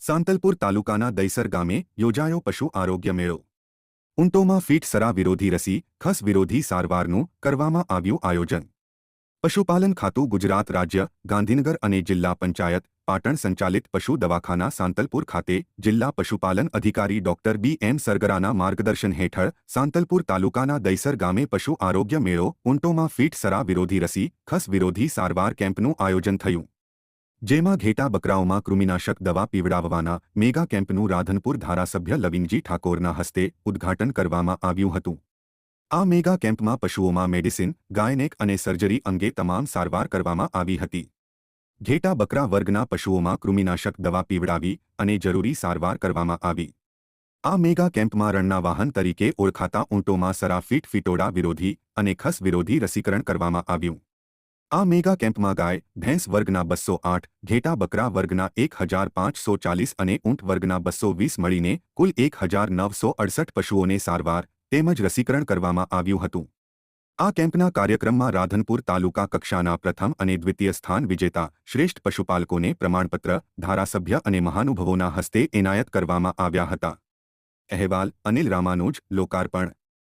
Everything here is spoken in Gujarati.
સાંતલપુર તાલુકાના દૈસર ગામે યોજાયો પશુ આરોગ્ય મેળો. ઊંટોમાં ફીટ સરા વિરોધી રસી, ખસ વિરોધી સારવારનું કરવામાં આવ્યું આયોજન. પશુપાલન ખાતું ગુજરાત રાજ્ય, ગાંધીનગર અને જિલ્લા પંચાયત, પાટણ સંચાલિત પશુ દવાખાના સાંતલપુર ખાતે જિલ્લા પશુપાલન અધિકારી ડોક્ટર બી.એમ. સરગરાના માર્ગદર્શન હેઠળ સાંતલપુર તાલુકાના દૈસર ગામે પશુ આરોગ્ય મેળો, ઊંટોમાં ફીટ સરા વિરોધી રસી, ખસ વિરોધી સારવાર કેમ્પનું આયોજન થયું. જેમાં ઘેટા બકરાઓમાં કૃમિનાશક દવા પીવડાવવાના મેગા કેમ્પનું રાધનપુર ધારાસભ્ય લવિંગજી ઠાકોરના હસ્તે ઉદ્ઘાટન કરવામાં આવ્યું હતું. આ મેગા કેમ્પમાં પશુઓમાં મેડિસિન, ગાયનેક અને સર્જરી અંગે તમામ સારવાર કરવામાં આવી હતી. ઘેટા બકરા વર્ગના પશુઓમાં કૃમિનાશક દવા પીવડાવી અને જરૂરી સારવાર કરવામાં આવી. આ મેગા કેમ્પમાં રણના વાહન તરીકે ઓળખાતા ઊંટોમાં સરા ફીટ ફિટોડા વિરોધી અને ખસ વિરોધી રસીકરણ કરવામાં આવ્યું. આ મેગા કેમ્પમાં ગાય, ભેંસ વર્ગના 208, ઘેટા બકરા વર્ગના 1540 અને ઊંટ વર્ગના 220 મળીને કુલ 1968 પશુઓને સારવાર તેમજ રસીકરણ કરવામાં આવ્યું હતું. આ કેમ્પના કાર્યક્રમમાં રાધનપુર તાલુકા કક્ષાના પ્રથમ અને દ્વિતીય સ્થાન વિજેતા શ્રેષ્ઠ પશુપાલકોને પ્રમાણપત્ર ધારાસભ્ય અને મહાનુભાવોના હસ્તે એનાયત કરવામાં આવ્યા હતા. અહેવાલ અનિલ રામાનુજ, લોકાર્પણ.